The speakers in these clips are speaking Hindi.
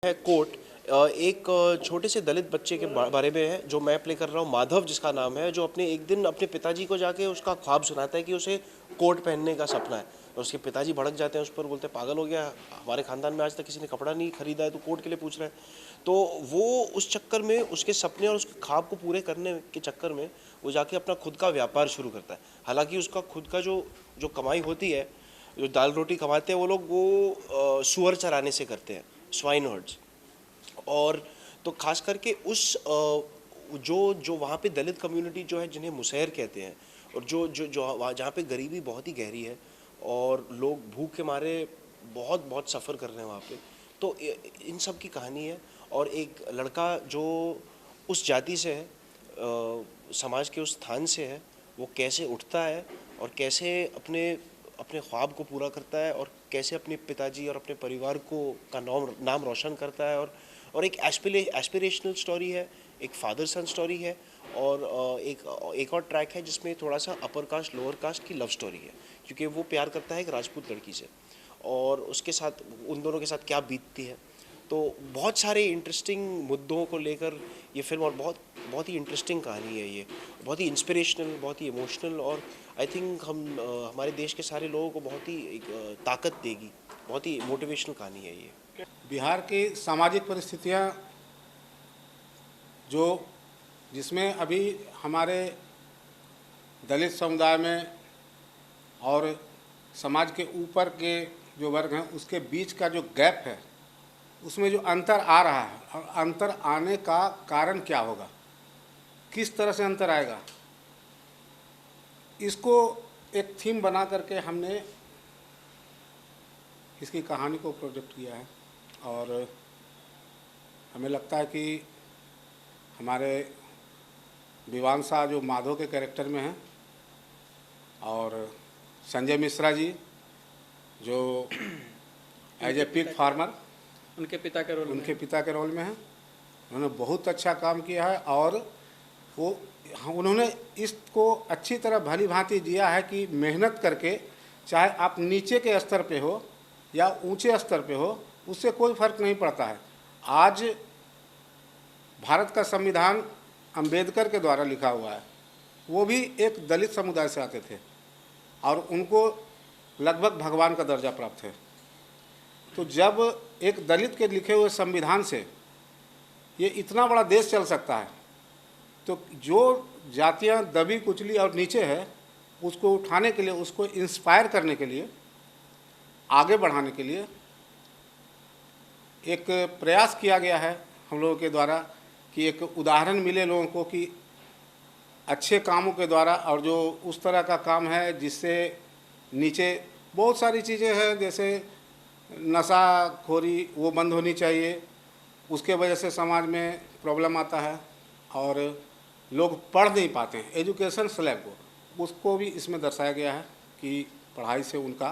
है कोट एक छोटे से दलित बच्चे के बारे में है जो मैं प्ले कर रहा हूँ, माधव जिसका नाम है, जो अपने एक दिन अपने पिताजी को जाके उसका ख्वाब सुनाता है कि उसे कोट पहनने का सपना है। और उसके पिताजी भड़क जाते हैं उस पर, बोलते हैं पागल हो गया, हमारे खानदान में आज तक किसी ने कपड़ा नहीं खरीदा है, तो कोट के लिए पूछ रहा है। तो वो उस चक्कर में उसके सपने और उसके ख्वाब को पूरे करने के चक्कर में वो जाके अपना खुद का व्यापार शुरू करता है। हालांकि उसका खुद का जो जो कमाई होती है, जो दाल रोटी कमाते हैं वो लोग, वो सुअर चराने से करते हैं, स्वाइन हर्ड्स। और तो खास करके उस जो जो वहाँ पे दलित कम्युनिटी जो है, जिन्हें मुसहर कहते हैं, और जो जो जो वहाँ जहाँ पे गरीबी बहुत ही गहरी है और लोग भूख के मारे बहुत बहुत सफ़र कर रहे हैं वहाँ पे। तो इन सब की कहानी है। और एक लड़का जो उस जाति से है, समाज के उस स्थान से है, वो कैसे उठता है और कैसे अपने अपने ख्वाब को पूरा करता है, और कैसे अपने पिताजी और अपने परिवार को का नाम रोशन करता है। और एक एस्पिरेशनल स्टोरी है, एक फादर सन स्टोरी है, और एक और ट्रैक है जिसमें थोड़ा सा अपर कास्ट लोअर कास्ट की लव स्टोरी है, क्योंकि वो प्यार करता है एक राजपूत लड़की से, और उसके साथ उन दोनों के साथ क्या बीतती है। तो बहुत सारे इंटरेस्टिंग मुद्दों को लेकर ये फिल्म, और बहुत बहुत ही इंटरेस्टिंग कहानी है ये, बहुत ही इंस्पिरेशनल, बहुत ही इमोशनल, और आई थिंक हमारे देश के सारे लोगों को बहुत ही एक ताकत देगी। बहुत ही मोटिवेशनल कहानी है ये। बिहार की सामाजिक परिस्थितियाँ जो जिसमें अभी हमारे दलित समुदाय में और समाज के ऊपर के जो वर्ग हैं उसके बीच का जो गैप है, उसमें जो अंतर आ रहा है, और अंतर आने का कारण क्या होगा, किस तरह से अंतर आएगा, इसको एक थीम बना करके हमने इसकी कहानी को प्रोजेक्ट किया है। और हमें लगता है कि हमारे विवान शाह जो माधव के कैरेक्टर में हैं, और संजय मिश्रा जी जो एज ए पिग फार्मर उनके पिता के रोल में हैं, उन्होंने बहुत अच्छा काम किया है। और वो उन्होंने इसको अच्छी तरह भली भांति दिया है कि मेहनत करके, चाहे आप नीचे के स्तर पे हो या ऊंचे स्तर पे हो, उससे कोई फर्क नहीं पड़ता है। आज भारत का संविधान अंबेडकर के द्वारा लिखा हुआ है, वो भी एक दलित समुदाय से आते थे और उनको लगभग भगवान का दर्जा प्राप्त है। तो जब एक दलित के लिखे हुए संविधान से ये इतना बड़ा देश चल सकता है, तो जो जातियां दबी कुचली और नीचे है, उसको उठाने के लिए, उसको इंस्पायर करने के लिए, आगे बढ़ाने के लिए एक प्रयास किया गया है हम लोगों के द्वारा, कि एक उदाहरण मिले लोगों को कि अच्छे कामों के द्वारा, और जो उस तरह का काम है जिससे नीचे बहुत सारी चीज़ें हैं, जैसे नशाखोरी, वो बंद होनी चाहिए, उसके वजह से समाज में प्रॉब्लम आता है और लोग पढ़ नहीं पाते हैं, एजुकेशन स्लैब को, उसको भी इसमें दर्शाया गया है कि पढ़ाई से उनका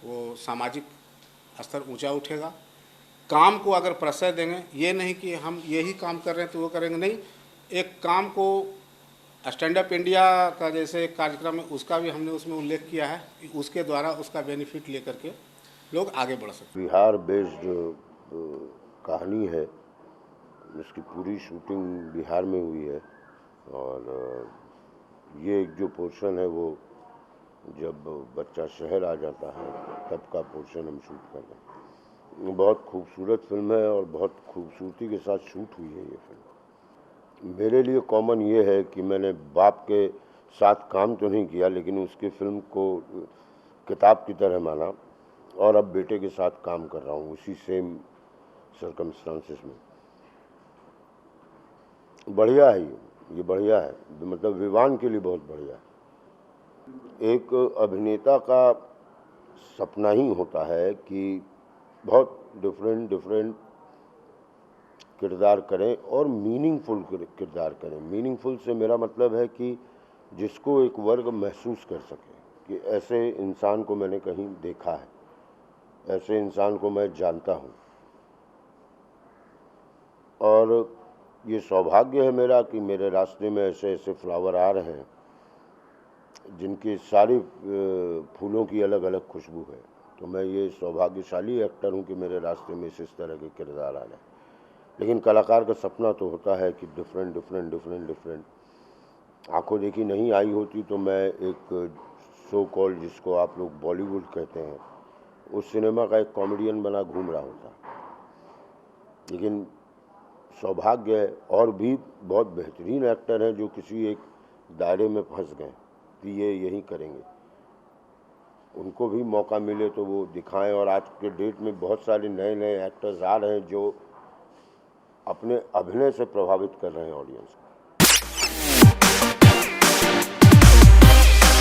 वो सामाजिक स्तर ऊंचा उठेगा। काम को अगर प्रश्रय देंगे, ये नहीं कि हम यही काम कर रहे हैं तो वो करेंगे, नहीं, एक काम को स्टैंड अप इंडिया का जैसे कार्यक्रम है, उसका भी हमने उसमें उल्लेख किया है कि उसके द्वारा उसका बेनिफिट लेकर के लोग आगे बढ़ सकते हैं। बिहार बेस्ड कहानी है, इसकी पूरी शूटिंग बिहार में हुई है। और ये एक जो पोर्शन है वो जब बच्चा शहर आ जाता है तब का पोर्शन हम शूट कर रहे हैं। बहुत खूबसूरत फिल्म है और बहुत खूबसूरती के साथ शूट हुई है ये फिल्म। मेरे लिए कॉमन ये है कि मैंने बाप के साथ काम तो नहीं किया, लेकिन उसकी फिल्म को किताब की तरह माना, और अब बेटे के साथ काम कर रहा हूँ उसी सेम सर्कमस्टांसेस में। बढ़िया है ये बढ़िया है, मतलब विवान के लिए बहुत बढ़िया है। एक अभिनेता का सपना ही होता है कि बहुत डिफरेंट किरदार करें और मीनिंगफुल किरदार करें। मीनिंगफुल से मेरा मतलब है कि जिसको एक वर्ग महसूस कर सके कि ऐसे इंसान को मैंने कहीं देखा है, ऐसे इंसान को मैं जानता हूँ। और ये सौभाग्य है मेरा कि मेरे रास्ते में ऐसे ऐसे फ्लावर आ रहे हैं जिनके सारे फूलों की अलग अलग खुशबू है। तो मैं ये सौभाग्यशाली एक्टर हूँ कि मेरे रास्ते में इस तरह के किरदार आ रहे हैं। लेकिन कलाकार का सपना तो होता है कि डिफरेंट आंखों देखी नहीं आई होती तो मैं एक सो कॉल जिसको आप लोग बॉलीवुड कहते हैं उस सिनेमा का एक कॉमेडियन बना घूम रहा होता। लेकिन सौभाग्य है और भी बहुत बेहतरीन एक्टर हैं जो किसी एक दायरे में फंस गए कि ये यही करेंगे, उनको भी मौका मिले तो वो दिखाएं। और आज के डेट में बहुत सारे नए नए एक्टर्स आ रहे हैं जो अपने अभिनय से प्रभावित कर रहे हैं ऑडियंस को।